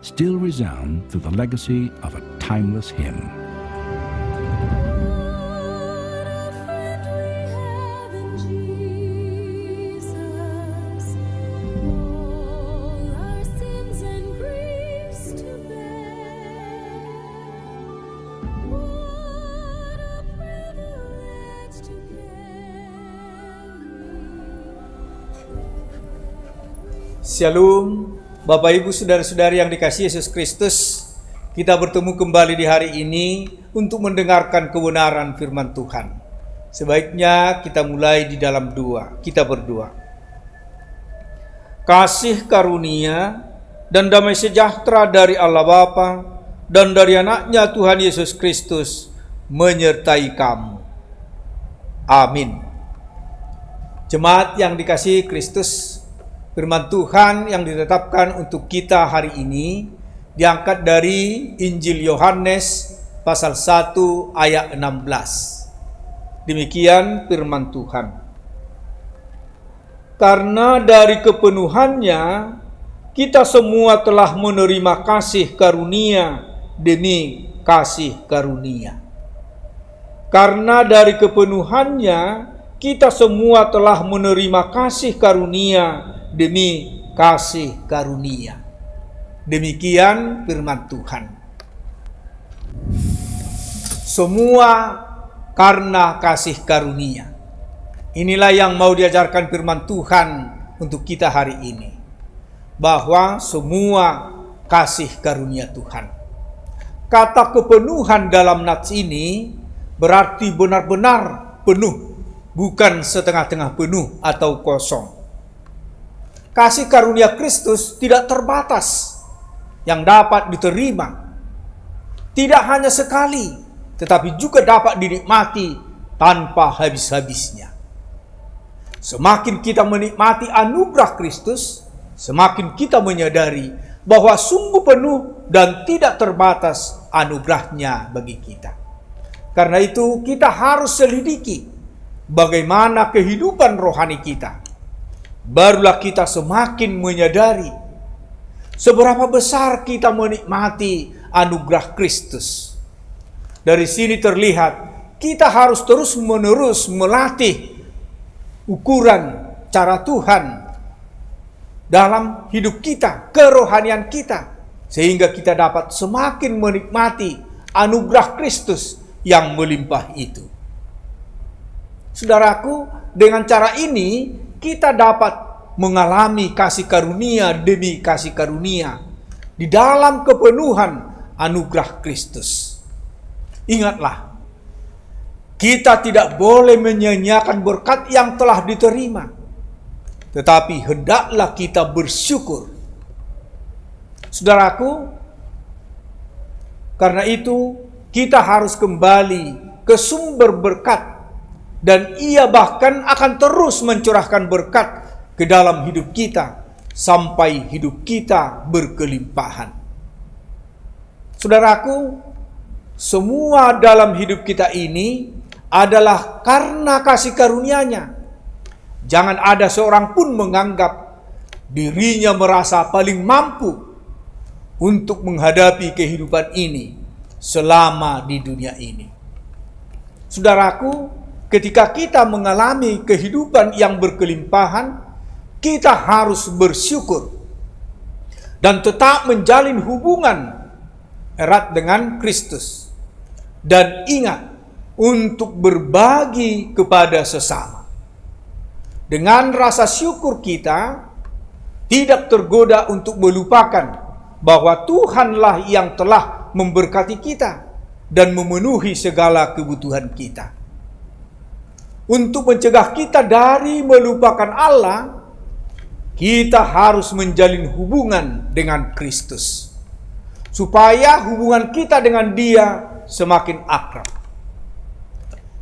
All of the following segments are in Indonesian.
still resound through the legacy of a timeless hymn. Shalom, Bapak Ibu Saudara-saudari yang dikasihi Yesus Kristus. Kita bertemu kembali di hari ini untuk mendengarkan kebenaran firman Tuhan. Sebaiknya kita mulai di dalam doa. Kita berdoa. Kasih karunia dan damai sejahtera dari Allah Bapa dan dari anaknya Tuhan Yesus Kristus menyertai kamu. Amin. Jemaat yang dikasihi Kristus, firman Tuhan yang ditetapkan untuk kita hari ini diangkat dari Injil Yohanes pasal 1 ayat 16. Demikian firman Tuhan. Karena dari kepenuhannya kita semua telah menerima kasih karunia demi kasih karunia. Karena dari kepenuhannya kita semua telah menerima kasih karunia demi kasih karunia. Demikian firman Tuhan. Semua karena kasih karunia. Inilah yang mau diajarkan firman Tuhan untuk kita hari ini. Bahwa semua kasih karunia Tuhan. Kata kepenuhan dalam nats ini berarti benar-benar penuh, bukan setengah-tengah penuh atau kosong. Kasih karunia Kristus tidak terbatas yang dapat diterima. Tidak hanya sekali, tetapi juga dapat dinikmati tanpa habis-habisnya. Semakin kita menikmati anugerah Kristus, semakin kita menyadari bahwa sungguh penuh dan tidak terbatas anugerahnya bagi kita. Karena itu kita harus selidiki bagaimana kehidupan rohani kita. Barulah kita semakin menyadari seberapa besar kita menikmati anugerah Kristus. Dari sini terlihat kita harus terus-menerus melatih ukuran cara Tuhan dalam hidup kita, kerohanian kita, sehingga kita dapat semakin menikmati anugerah Kristus yang melimpah itu. Saudaraku, dengan cara ini kita dapat mengalami kasih karunia demi kasih karunia di dalam kepenuhan anugerah Kristus. Ingatlah, kita tidak boleh menyia-nyiakan berkat yang telah diterima, tetapi hendaklah kita bersyukur. Saudaraku, karena itu kita harus kembali ke sumber berkat. Dan ia bahkan akan terus mencurahkan berkat ke dalam hidup kita sampai hidup kita berkelimpahan. Saudaraku, semua dalam hidup kita ini adalah karena kasih karunia-Nya. Jangan ada seorang pun menganggap dirinya merasa paling mampu untuk menghadapi kehidupan ini selama di dunia ini. Saudaraku, ketika kita mengalami kehidupan yang berkelimpahan, kita harus bersyukur dan tetap menjalin hubungan erat dengan Kristus. Dan ingat untuk berbagi kepada sesama. Dengan rasa syukur kita tidak tergoda untuk melupakan bahwa Tuhanlah yang telah memberkati kita dan memenuhi segala kebutuhan kita. Untuk mencegah kita dari melupakan Allah, kita harus menjalin hubungan dengan Kristus. Supaya hubungan kita dengan Dia semakin akrab.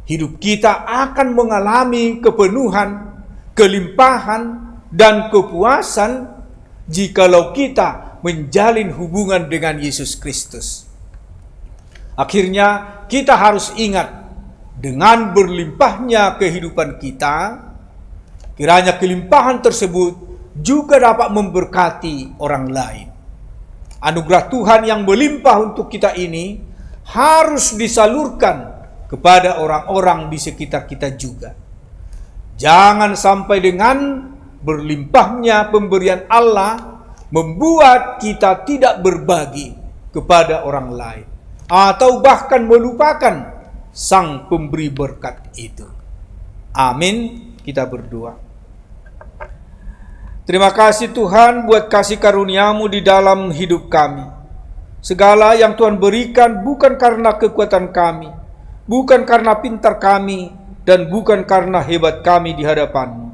Hidup kita akan mengalami kepenuhan, kelimpahan, dan kepuasan jikalau kita menjalin hubungan dengan Yesus Kristus. Akhirnya kita harus ingat, dengan berlimpahnya kehidupan kita, kiranya kelimpahan tersebut juga dapat memberkati orang lain. Anugerah Tuhan yang melimpah untuk kita ini harus disalurkan kepada orang-orang di sekitar kita juga. Jangan sampai dengan berlimpahnya pemberian Allah membuat kita tidak berbagi kepada orang lain, atau bahkan melupakan Sang pemberi berkat itu. Amin. Kita berdoa. Terima kasih Tuhan buat kasih karunia-Mu di dalam hidup kami. Segala yang Tuhan berikan bukan karena kekuatan kami, bukan karena pintar kami, dan bukan karena hebat kami di hadapan-Mu.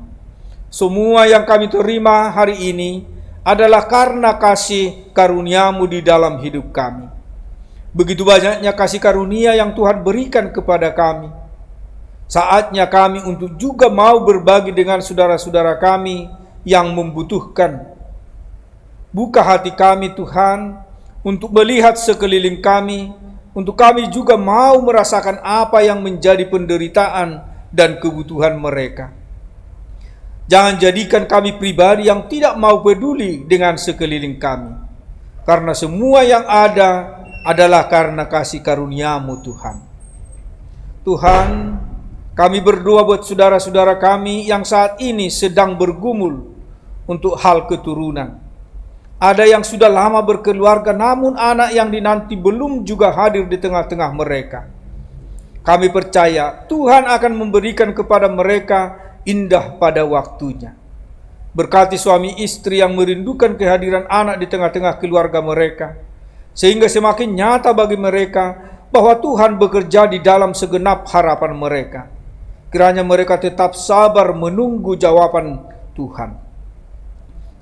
Semua yang kami terima hari ini adalah karena kasih karunia-Mu di dalam hidup kami. Begitu banyaknya kasih karunia yang Tuhan berikan kepada kami. Saatnya kami untuk juga mau berbagi dengan saudara-saudara kami yang membutuhkan. Buka hati kami Tuhan untuk melihat sekeliling kami, untuk kami juga mau merasakan apa yang menjadi penderitaan dan kebutuhan mereka. Jangan jadikan kami pribadi yang tidak mau peduli dengan sekeliling kami, karena semua yang ada adalah karena kasih karunia-Mu Tuhan. Tuhan, kami berdoa buat saudara-saudara kami yang saat ini sedang bergumul untuk hal keturunan. Ada yang sudah lama berkeluarga namun anak yang dinanti belum juga hadir di tengah-tengah mereka. Kami percaya Tuhan akan memberikan kepada mereka indah pada waktunya. Berkati suami istri yang merindukan kehadiran anak di tengah-tengah keluarga mereka, sehingga semakin nyata bagi mereka bahwa Tuhan bekerja di dalam segenap harapan mereka. Kiranya mereka tetap sabar menunggu jawaban Tuhan.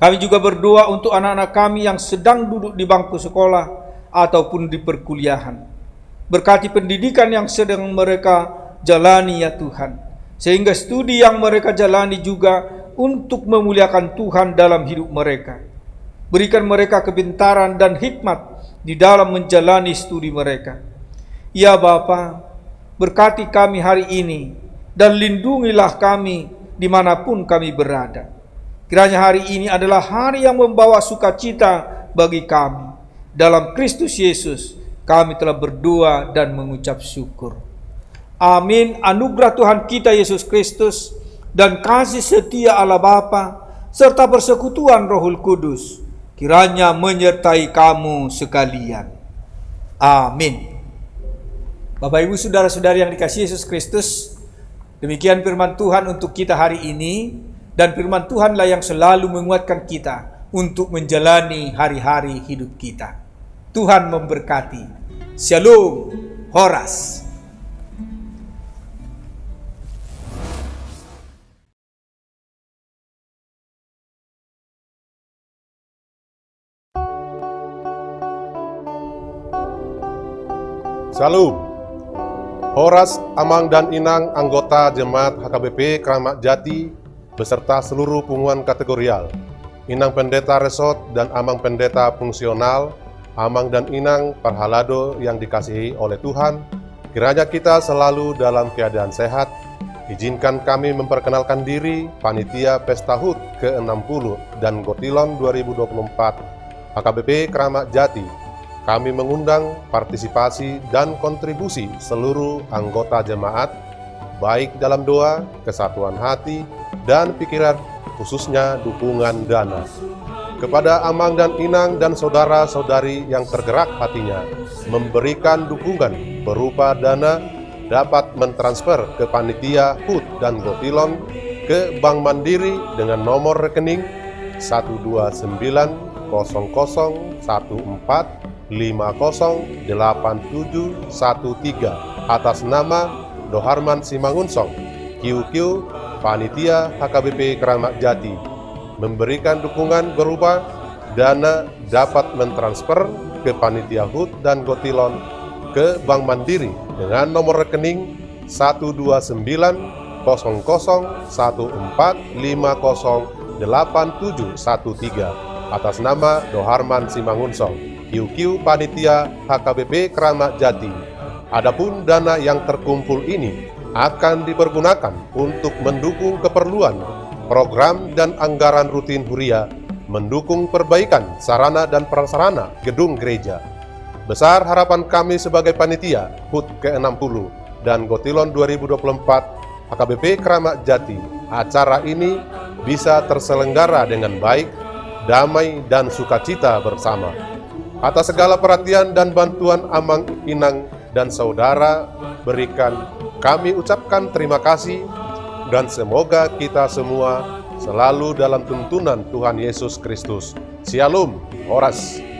Kami juga berdoa untuk anak-anak kami yang sedang duduk di bangku sekolah ataupun di perkuliahan. Berkati pendidikan yang sedang mereka jalani ya Tuhan, sehingga studi yang mereka jalani juga untuk memuliakan Tuhan dalam hidup mereka. Berikan mereka kepintaran dan hikmat di dalam menjalani studi mereka. Ya Bapa, berkati kami hari ini dan lindungilah kami dimanapun kami berada. Kiranya hari ini adalah hari yang membawa sukacita bagi kami. Dalam Kristus Yesus kami telah berdoa dan mengucap syukur. Amin. Anugerah Tuhan kita Yesus Kristus dan kasih setia Allah Bapa serta persekutuan Rohul Kudus kiranya menyertai kamu sekalian. Amin. Bapak Ibu saudara-saudari yang dikasihi Yesus Kristus, demikian firman Tuhan untuk kita hari ini, dan firman Tuhanlah yang selalu menguatkan kita untuk menjalani hari-hari hidup kita. Tuhan memberkati. Shalom. Horas. Salam. Horas, Amang dan Inang anggota Jemaat HKBP Kramat Jati beserta seluruh pengumuman kategorial, Inang Pendeta Resort dan Amang Pendeta Fungsional, Amang dan Inang Parhalado yang dikasihi oleh Tuhan, kiranya kita selalu dalam keadaan sehat. Izinkan kami memperkenalkan diri Panitia Pesta HUT ke-60 dan Gotilon 2024 HKBP Kramat Jati. Kami mengundang partisipasi dan kontribusi seluruh anggota jemaat, baik dalam doa, kesatuan hati, dan pikiran, khususnya dukungan dana. Kepada Amang dan Inang dan saudara-saudari yang tergerak hatinya, memberikan dukungan berupa dana dapat mentransfer ke Panitia HUT dan Gotilon ke Bank Mandiri dengan nomor rekening 1290014508713 atas nama Doharman Simangunsong, QQ Panitia HKBP Kramat Jati. Memberikan dukungan berupa dana dapat mentransfer ke Panitia HUT dan Gotilon ke Bank Mandiri dengan nomor rekening 1290014508713 atas nama Doharman Simangunsong, QQ Panitia HKBP Kramat Jati. Adapun dana yang terkumpul ini akan dipergunakan untuk mendukung keperluan program dan anggaran rutin Huria mendukung perbaikan sarana dan prasarana gedung gereja. Besar harapan kami sebagai panitia HUT ke-60 dan Gotilon 2024 HKBP Kramat Jati, acara ini bisa terselenggara dengan baik, damai, dan sukacita bersama. Atas segala perhatian dan bantuan Amang, Inang, dan saudara berikan, kami ucapkan terima kasih, dan semoga kita semua selalu dalam tuntunan Tuhan Yesus Kristus. Shalom, Horas.